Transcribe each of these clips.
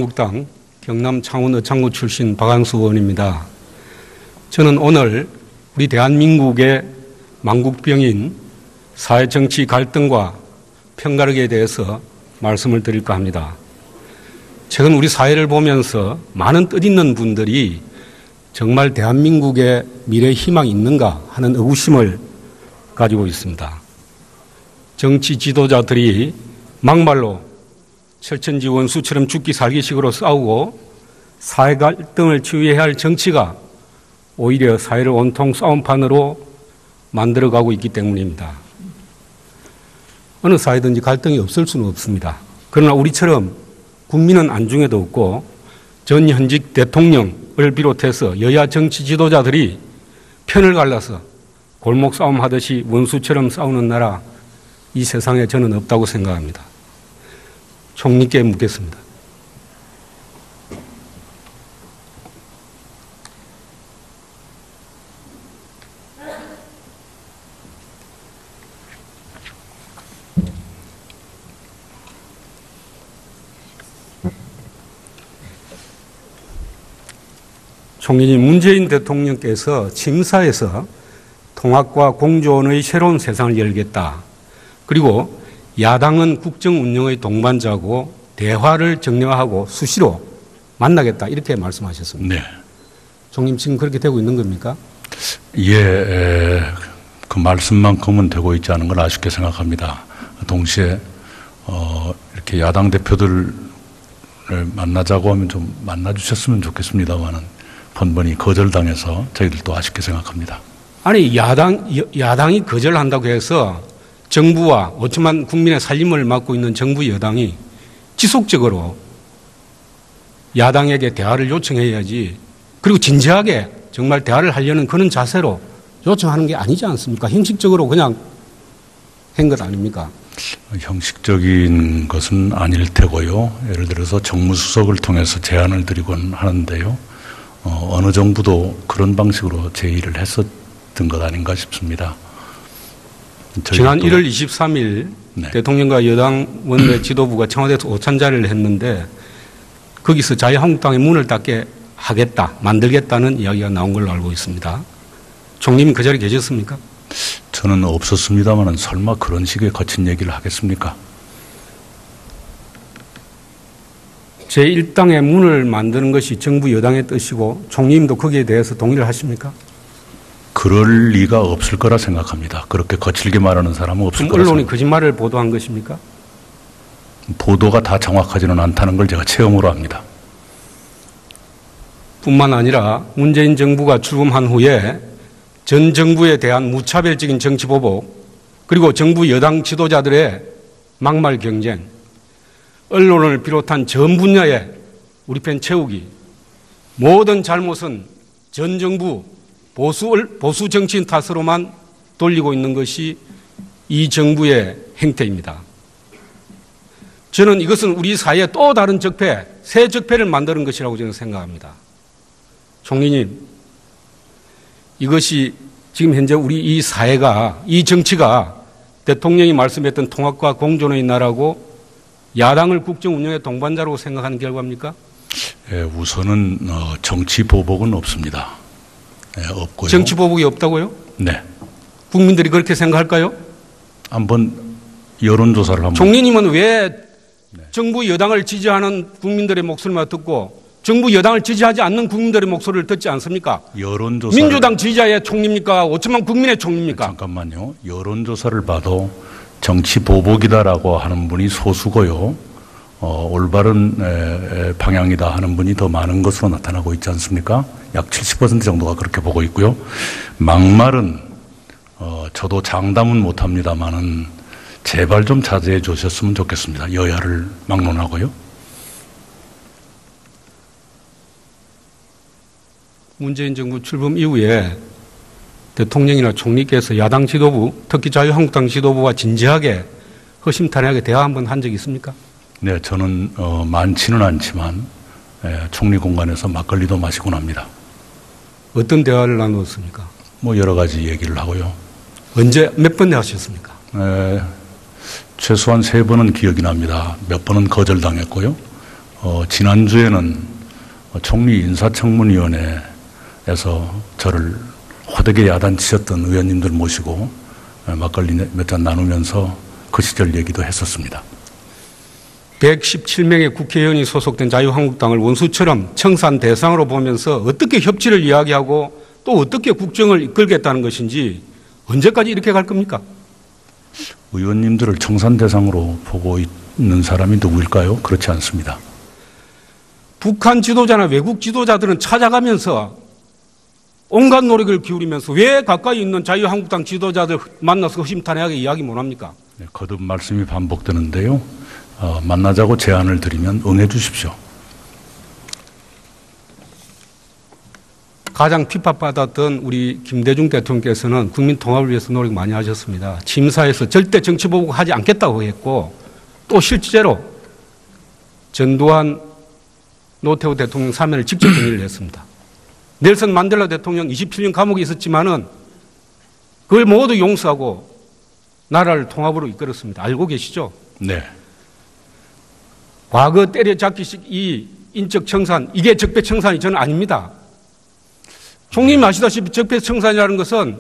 한국당 경남 창원 의창구 출신 박한수 의원입니다. 저는 오늘 우리 대한민국의 망국병인 사회정치 갈등과 편가르기에 대해서 말씀을 드릴까 합니다. 최근 우리 사회를 보면서 많은 뜻있는 분들이 정말 대한민국의 미래 희망이 있는가 하는 의구심을 가지고 있습니다. 정치 지도자들이 막말로 철천지 원수처럼 죽기 살기식으로 싸우고 사회 갈등을 치유해야 할 정치가 오히려 사회를 온통 싸움판으로 만들어가고 있기 때문입니다. 어느 사회든지 갈등이 없을 수는 없습니다. 그러나 우리처럼 국민은 안중에도 없고 전 현직 대통령을 비롯해서 여야 정치 지도자들이 편을 갈라서 골목 싸움하듯이 원수처럼 싸우는 나라, 이 세상에 저는 없다고 생각합니다. 총리께 묻겠습니다. 총리님, 문재인 대통령께서 취임사에서 통합과 공존의 새로운 세상을 열겠다. 그리고 야당은 국정 운영의 동반자고 대화를 정례화하고 수시로 만나겠다. 이렇게 말씀하셨습니다. 네. 총리님, 지금 그렇게 되고 있는 겁니까? 예, 그 말씀만큼은 되고 있지 않은 걸 아쉽게 생각합니다. 동시에 이렇게 야당 대표들을 만나자고 하면 좀 만나주셨으면 좋겠습니다만은 번번이 거절당해서 저희들도 아쉽게 생각합니다. 아니, 야당이 거절한다고 해서 정부와 5천만 국민의 살림을 맡고 있는 정부 여당이 지속적으로 야당에게 대화를 요청해야지, 그리고 진지하게 정말 대화를 하려는 그런 자세로 요청하는 게 아니지 않습니까? 형식적으로 그냥 한 것 아닙니까? 형식적인 것은 아닐 테고요. 예를 들어서 정무수석을 통해서 제안을 드리곤 하는데요. 어느 정부도 그런 방식으로 제의를 했었던 것 아닌가 싶습니다. 지난 1월 23일 네. 대통령과 여당 원내 지도부가 청와대에서 오찬자리를 했는데 거기서 자유한국당의 문을 닫게 하겠다, 만들겠다는 이야기가 나온 걸로 알고 있습니다. 총리님 그 자리에 계셨습니까? 저는 없었습니다만 설마 그런 식의 거친 얘기를 하겠습니까? 제1당의 문을 만드는 것이 정부 여당의 뜻이고 총리님도 거기에 대해서 동의를 하십니까? 그럴 리가 없을 거라 생각합니다. 그렇게 거칠게 말하는 사람은 없을 거라 언론이 거짓말을 보도한 것입니까? 보도가 다 정확하지는 않다는 걸 제가 체험으로 압니다. 뿐만 아니라 문재인 정부가 출범한 후에 전 정부에 대한 무차별적인 정치 보복, 그리고 정부 여당 지도자들의 막말 경쟁, 언론을 비롯한 전 분야에 우리 편 채우기, 모든 잘못은 전 정부 보수 정치인 탓으로만 돌리고 있는 것이 이 정부의 행태입니다. 저는 이것은 우리 사회에 또 다른 적폐, 새 적폐를 만드는 것이라고 저는 생각합니다. 총리님, 이것이 지금 현재 우리 이 사회가, 이 정치가 대통령이 말씀했던 통합과 공존의 나라고 야당을 국정 운영의 동반자로 생각하는 결과입니까? 예, 우선은 정치 보복은 없습니다. 네, 없고요. 정치 보복이 없다고요? 네. 국민들이 그렇게 생각할까요? 한번 여론조사를 한번. 총리님은 왜 정부 여당을 지지하는 국민들의 목소리만 듣고 정부 여당을 지지하지 않는 국민들의 목소리를 듣지 않습니까? 여론조사. 민주당 지지자의 총리입니까? 5천만 국민의 총리입니까? 잠깐만요. 여론조사를 봐도 정치 보복이다라고 하는 분이 소수고요. 올바른 방향이다 하는 분이 더 많은 것으로 나타나고 있지 않습니까? 약 70% 정도가 그렇게 보고 있고요. 막말은 저도 장담은 못합니다만은 제발 좀 자제해 주셨으면 좋겠습니다. 여야를 막론하고요. 문재인 정부 출범 이후에 대통령이나 총리께서 야당 지도부, 특히 자유한국당 지도부와 진지하게 허심탄회하게 대화 한번 한 적이 있습니까? 네, 저는 많지는 않지만 총리 공간에서 막걸리도 마시곤 합니다. 어떤 대화를 나누었습니까? 뭐 여러 가지 얘기를 하고요. 언제 몇 번 하셨습니까? 최소한 3번은 기억이 납니다. 몇 번은 거절당했고요. 지난주에는 총리 인사청문위원회에서 저를 호되게 야단치셨던 의원님들 모시고 막걸리 몇 잔 나누면서 그 시절 얘기도 했었습니다. 117명의 국회의원이 소속된 자유한국당을 원수처럼 청산 대상으로 보면서 어떻게 협치를 이야기하고 또 어떻게 국정을 이끌겠다는 것인지 언제까지 이렇게 갈 겁니까? 의원님들을 청산 대상으로 보고 있는 사람이 누구일까요? 그렇지 않습니다. 북한 지도자나 외국 지도자들은 찾아가면서 온갖 노력을 기울이면서 왜 가까이 있는 자유한국당 지도자들 만나서 허심탄회하게 이야기 못합니까? 네, 거듭 말씀이 반복되는데요. 만나자고 제안을 드리면 응해 주십시오. 가장 핍박받았던 우리 김대중 대통령께서는 국민 통합을 위해서 노력 많이 하셨습니다. 취임사에서 절대 정치 보복하지 않겠다고 했고 또 실제로 전두환 노태우 대통령 사면을 직접 건의를 했습니다. 넬슨 만델라 대통령 27년 감옥에 있었지만은 그걸 모두 용서하고 나라를 통합으로 이끌었습니다. 알고 계시죠? 네. 과거 때려잡기식 이 인적 청산, 이게 적폐청산이 저는 아닙니다. 총리님 아시다시피 적폐청산이라는 것은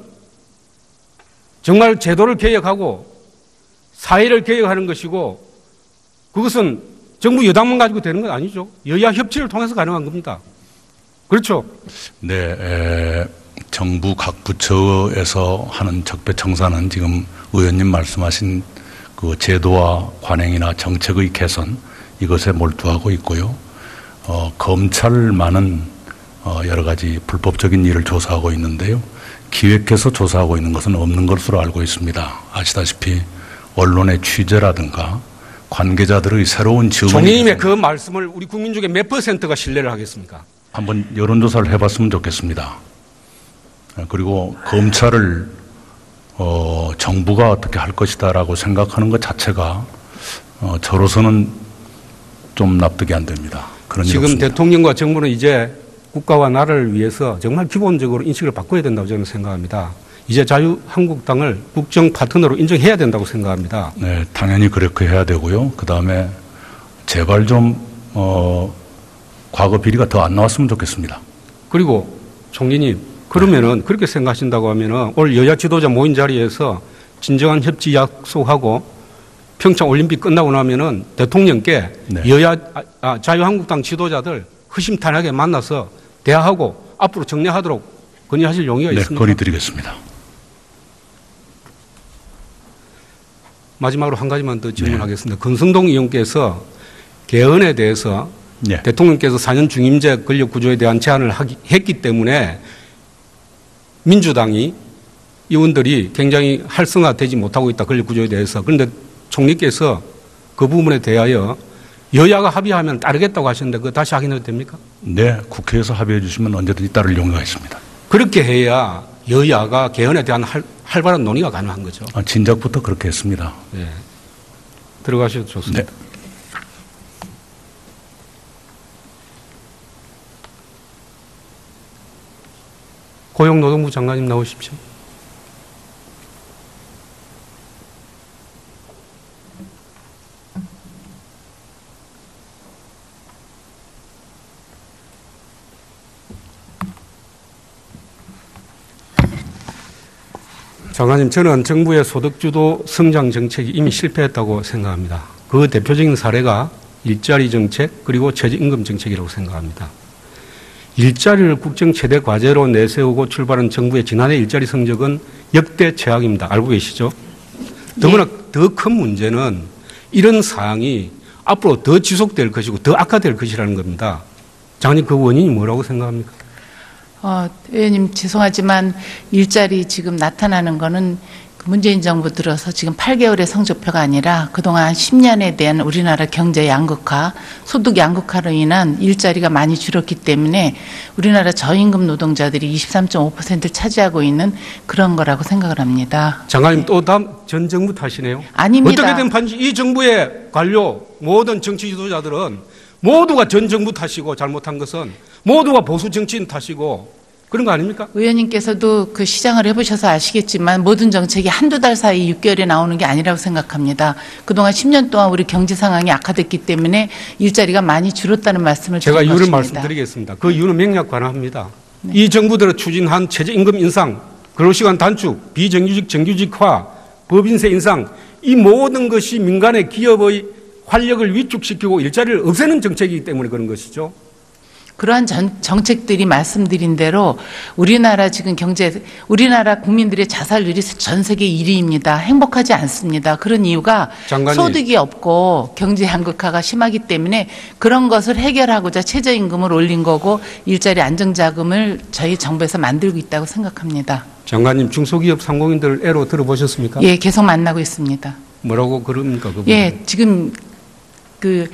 정말 제도를 개혁하고 사회를 개혁하는 것이고 그것은 정부 여당만 가지고 되는 건 아니죠. 여야 협치를 통해서 가능한 겁니다. 그렇죠? 네, 정부 각 부처에서 하는 적폐청산은 지금 의원님 말씀하신 그 제도와 관행이나 정책의 개선 이것에 몰두하고 있고요. 검찰만은 여러 가지 불법적인 일을 조사하고 있는데요. 기획해서 조사하고 있는 것은 없는 것으로 알고 있습니다. 아시다시피 언론의 취재라든가 관계자들의 새로운 지원이 총리님의 그 말씀을 우리 국민 중에 몇 %가 신뢰를 하겠습니까? 한번 여론조사를 해봤으면 좋겠습니다. 그리고 검찰을 정부가 어떻게 할 것이다라고 생각하는 것 자체가 저로서는 좀 납득이 안 됩니다. 그런 일 지금 없습니다. 대통령과 정부는 이제 국가와 나라를 위해서 정말 기본적으로 인식을 바꿔야 된다고 저는 생각합니다. 이제 자유한국당을 국정 파트너로 인정해야 된다고 생각합니다. 네, 당연히 그렇게 해야 되고요. 그 다음에 제발 좀 과거 비리가 더 안 나왔으면 좋겠습니다. 그리고 총리님, 그러면은 그렇게 생각하신다고 하면은 올 여야 지도자 모인 자리에서 진정한 협치 약속하고 평창 올림픽 끝나고 나면은 대통령께 네. 자유한국당 지도자들 허심탄회하게 만나서 대화하고 앞으로 정리하도록 건의하실 용의가 네, 있습니다. 건의드리겠습니다. 마지막으로 한 가지만 더 질문하겠습니다. 권성동 의원께서 개헌에 대해서 네. 대통령께서 4년 중임제 권력 구조에 대한 제안을 했기 때문에 민주당이 의원들이 굉장히 활성화되지 못하고 있다. 권력 구조에 대해서. 그런데 총리께서 그 부분에 대하여 여야가 합의하면 따르겠다고 하셨는데 그거 다시 확인해도 됩니까? 네, 국회에서 합의해 주시면 언제든지 따를 용의가 있습니다. 그렇게 해야 여야가 개헌에 대한 활발한 논의가 가능한 거죠. 진작부터 그렇게 했습니다. 네. 들어가셔도 좋습니다. 네. 고용노동부 장관님 나오십시오. 장관님, 저는 정부의 소득주도 성장 정책이 이미 실패했다고 생각합니다. 그 대표적인 사례가 일자리 정책 그리고 최저임금 정책이라고 생각합니다. 일자리를 국정 최대 과제로 내세우고 출발한 정부의 지난해 일자리 성적은 역대 최악입니다. 알고 계시죠? 더구나 더 큰 문제는 이런 사항이 앞으로 더 지속될 것이고 더 악화될 것이라는 겁니다. 장관님, 그 원인이 뭐라고 생각합니까? 의원님 죄송하지만 일자리 지금 나타나는 거는 문재인 정부 들어서 지금 8개월의 성적표가 아니라 그동안 10년에 대한 우리나라 경제 양극화, 소득 양극화로 인한 일자리가 많이 줄었기 때문에 우리나라 저임금 노동자들이 23.5%를 차지하고 있는 그런 거라고 생각을 합니다. 장관님, 또 다음 전 정부 탓이네요. 아닙니다. 어떻게든 반드시 이 정부의 관료 모든 정치 지도자들은 모두가 전 정부 탓이고 잘못한 것은 모두가 보수 정치인 탓이고 그런 거 아닙니까? 의원님께서도 그 시장을 해보셔서 아시겠지만 모든 정책이 한두 달 사이 6개월에 나오는 게 아니라고 생각합니다. 그동안 10년 동안 우리 경제 상황이 악화됐기 때문에 일자리가 많이 줄었다는 말씀을 제가 드린 이유를 것입니다. 말씀드리겠습니다. 그 이유는 명약관화합니다. 이 정부들이 추진한 최저임금 인상, 근로시간 단축, 비정규직 정규직화, 법인세 인상, 이 모든 것이 민간의 기업의 활력을 위축시키고 일자리를 없애는 정책이기 때문에 그런 것이죠. 그러한 정책들이 말씀드린 대로 우리나라 지금 우리나라 국민들의 자살률이 전 세계 1위입니다. 행복하지 않습니다. 그런 이유가 장관님. 소득이 없고 경제 양극화가 심하기 때문에 그런 것을 해결하고자 최저임금을 올린 거고 일자리 안정자금을 저희 정부에서 만들고 있다고 생각합니다. 장관님, 중소기업 상공인들 애로 들어보셨습니까? 예, 계속 만나고 있습니다. 뭐라고 그럽니까? 그분? 예, 지금 그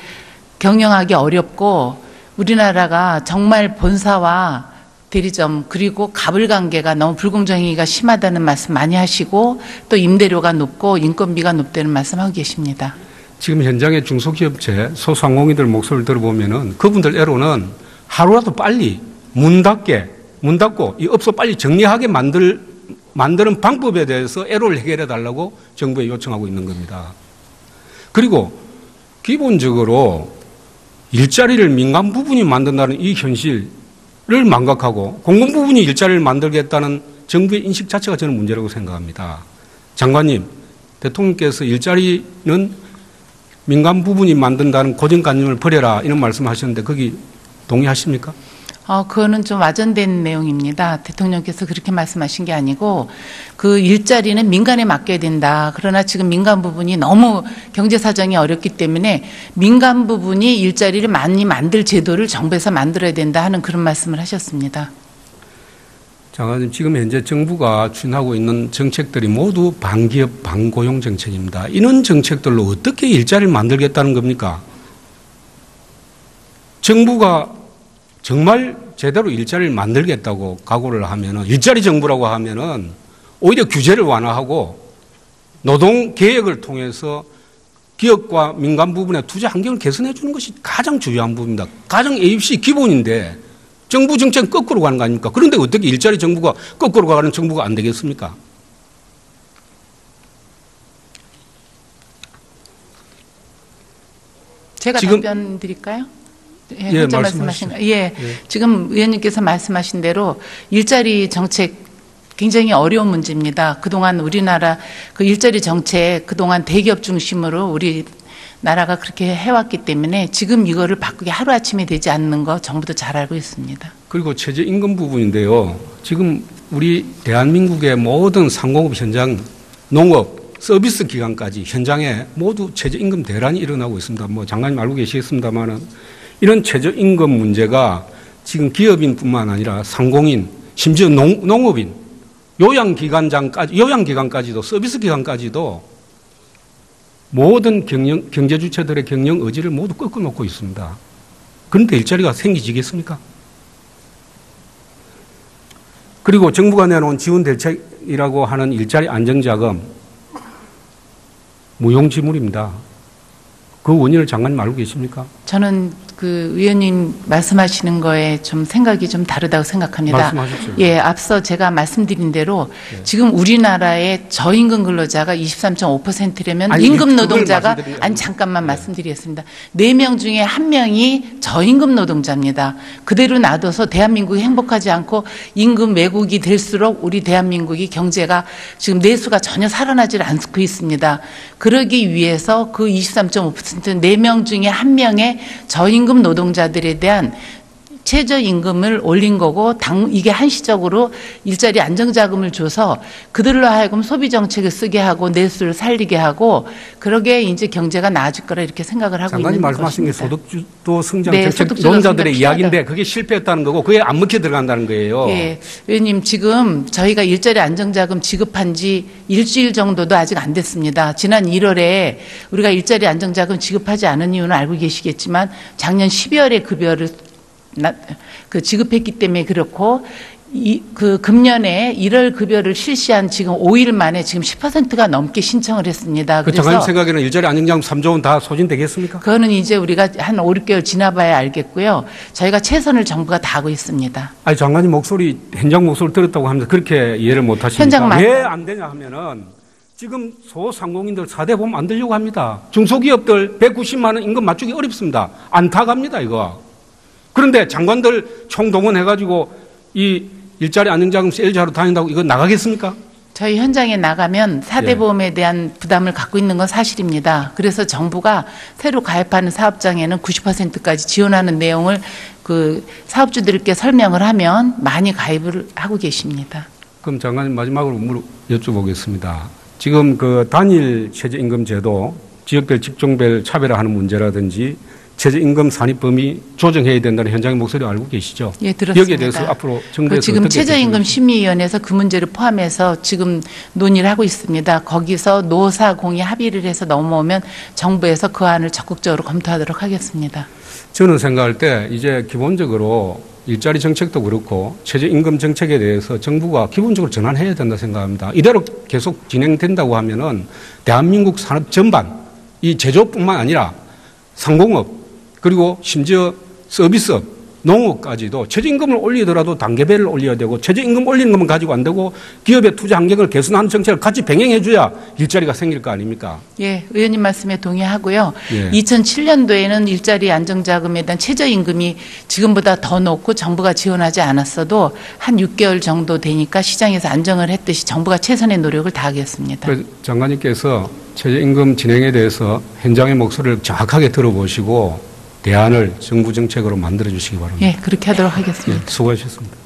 경영하기 어렵고 우리나라가 정말 본사와 대리점 그리고 가불관계가 너무 불공정행위가 심하다는 말씀 많이 하시고 또 임대료가 높고 인건비가 높다는 말씀하고 계십니다. 지금 현장의 중소기업체 소상공인들 목소리를 들어보면은 그분들 애로는 하루라도 빨리 문 닫고 이 업소 빨리 정리하게 만드는 방법에 대해서 애로를 해결해 달라고 정부에 요청하고 있는 겁니다. 그리고 기본적으로 일자리를 민간 부분이 만든다는 이 현실을 망각하고 공공 부분이 일자리를 만들겠다는 정부의 인식 자체가 저는 문제라고 생각합니다. 장관님, 대통령께서 일자리는 민간 부분이 만든다는 고정관념을 버려라 이런 말씀하셨는데 거기 동의하십니까? 그거는 좀 와전된 내용입니다. 대통령께서 그렇게 말씀하신 게 아니고 그 일자리는 민간에 맡겨야 된다. 그러나 지금 민간 부분이 너무 경제 사정이 어렵기 때문에 민간 부분이 일자리를 많이 만들 제도를 정부에서 만들어야 된다 하는 그런 말씀을 하셨습니다. 장관님, 지금 현재 정부가 추진하고 있는 정책들이 모두 반기업, 반고용 정책입니다. 이런 정책들로 어떻게 일자리를 만들겠다는 겁니까? 정부가 정말 제대로 일자리를 만들겠다고 각오를 하면은 일자리 정부라고 하면은 오히려 규제를 완화하고 노동 개혁을 통해서 기업과 민간 부분의 투자 환경을 개선해 주는 것이 가장 중요한 부분입니다. 가장 ABC 기본인데 정부 정책은 거꾸로 가는 거 아닙니까? 그런데 어떻게 일자리 정부가 거꾸로 가는 정부가 안 되겠습니까? 제가 지금 답변 드릴까요? 예, 혼자 말씀하시죠. 말씀하신 예, 지금 의원님께서 말씀하신 대로 일자리 정책 굉장히 어려운 문제입니다. 그동안 우리나라 그 일자리 정책 그동안 대기업 중심으로 우리 나라가 그렇게 해왔기 때문에 지금 이거를 바꾸기 하루아침에 되지 않는 거 정부도 잘 알고 있습니다. 그리고 최저임금 부분인데요. 지금 우리 대한민국의 모든 상공업 현장, 농업, 서비스 기관까지 현장에 모두 최저임금 대란이 일어나고 있습니다. 뭐 장관님 알고 계시겠습니다만은 이런 최저임금 문제가 지금 기업인뿐만 아니라 상공인, 심지어 농업인, 요양기관까지도 서비스 기관까지도 모든 경제 주체들의 경영 의지를 모두 꺾어놓고 있습니다. 그런데 일자리가 생기지겠습니까? 그리고 정부가 내놓은 지원 대책이라고 하는 일자리 안정자금 무용지물입니다. 그 원인을 장관님 알고 계십니까? 저는 그 의원님 말씀하시는 거에 좀 생각이 좀 다르다고 생각합니다. 말씀하십시오. 예, 앞서 제가 말씀드린 대로 지금 우리나라의 저임금 근로자가 23.5%라면 아니, 임금 그걸 노동자가 말씀드린 게 잠깐만 말씀드리겠습니다. 4명 중에 1명이 저임금 노동자입니다. 그대로 놔둬서 대한민국이 행복하지 않고 임금 왜곡이 될수록 우리 대한민국이 경제가 지금 내수가 전혀 살아나질 않고 있습니다. 그러기 위해서 그 23.5% 4명 중에 1명의 저임금 노동자들에 대한 최저임금을 올린 거고 이게 한시적으로 일자리 안정자금을 줘서 그들로 하여금 소비정책을 쓰게 하고 내수를 살리게 하고 그러게 이제 경제가 나아질 거라 이렇게 생각을 하고 있는 것입니다. 장관님 말씀하신 게 소득주도 성장 네, 정책 소득주도 논자들의 성장 이야기인데 그게 실패했다는 거고 그게 안 먹혀 들어간다는 거예요. 예, 의원님 지금 저희가 일자리 안정자금 지급한 지 일주일 정도도 아직 안 됐습니다. 지난 1월에 우리가 일자리 안정자금 지급하지 않은 이유는 알고 계시겠지만 작년 12월에 급여를 지급했기 때문에 그렇고 금년에 1월 급여를 실시한 지금 5일 만에 지금 10%가 넘게 신청을 했습니다. 그 장관님 생각에는 일자리 안정자금 3조 원 다 소진되겠습니까? 그거는 이제 우리가 한 5, 6개월 지나봐야 알겠고요. 저희가 최선을 정부가 다하고 있습니다. 아니, 장관님 목소리, 현장 목소리 들었다고 하면서 그렇게 이해를 못 하시니까 왜 안 되냐 하면은 지금 소상공인들 4대 보험 안 들려고 합니다. 중소기업들 190만 원 임금 맞추기 어렵습니다. 안타갑니다, 이거. 그런데 장관들 총동원해가지고 이 일자리 안정자금 세일자로 다닌다고 이거 나가겠습니까? 저희 현장에 나가면 4대 예. 보험에 대한 부담을 갖고 있는 건 사실입니다. 그래서 정부가 새로 가입하는 사업장에는 90%까지 지원하는 내용을 그 사업주들께 설명을 하면 많이 가입을 하고 계십니다. 그럼 장관님 마지막으로 여쭤보겠습니다. 지금 그 단일 최저임금 제도, 지역별 직종별 차별화하는 문제라든지 최저임금 산입 범위 조정해야 된다는 현장의 목소리 알고 계시죠? 예, 들었습니다. 여기에 대해서 앞으로 정부에서 지금 어떻게 최저임금 심의위원회에서 그 문제를 포함해서 지금 논의를 하고 있습니다. 거기서 노사공이 합의를 해서 넘어오면 정부에서 그 안을 적극적으로 검토하도록 하겠습니다. 저는 생각할 때 이제 기본적으로 일자리 정책도 그렇고 최저임금 정책에 대해서 정부가 기본적으로 전환해야 된다 생각합니다. 이대로 계속 진행된다고 하면은 대한민국 산업 전반, 이 제조뿐만 아니라 상공업, 그리고 심지어 서비스업, 농업까지도 최저임금을 올리더라도 단계별을 올려야 되고 최저임금 올리는 것만 가지고 안 되고 기업의 투자 환경을 개선하는 정책을 같이 병행해 줘야 일자리가 생길 거 아닙니까? 예, 의원님 말씀에 동의하고요. 예. 2007년도에는 일자리 안정자금에 대한 최저임금이 지금보다 더 높고 정부가 지원하지 않았어도 한 6개월 정도 되니까 시장에서 안정을 했듯이 정부가 최선의 노력을 다하겠습니다. 그래서 장관님께서 최저임금 진행에 대해서 현장의 목소리를 정확하게 들어보시고 대안을 정부 정책으로 만들어 주시기 바랍니다. 예, 그렇게 하도록 하겠습니다. 예, 수고하셨습니다.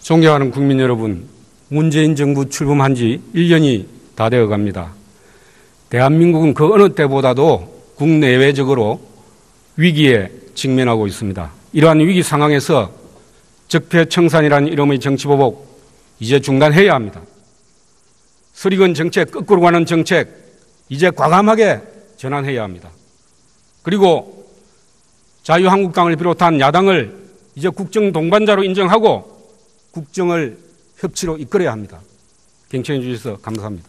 존경하는 국민 여러분, 문재인 정부 출범한 지 1년이 다 되어 갑니다. 대한민국은 그 어느 때보다도 국내외적으로 위기에 직면하고 있습니다. 이러한 위기 상황에서 적폐청산이라는 이름의 정치보복 이제 중단해야 합니다. 서리건 정책, 거꾸로 가는 정책 이제 과감하게 전환해야 합니다. 그리고 자유한국당을 비롯한 야당을 이제 국정 동반자로 인정하고 국정을 협치로 이끌어야 합니다. 경청해 주셔서 감사합니다.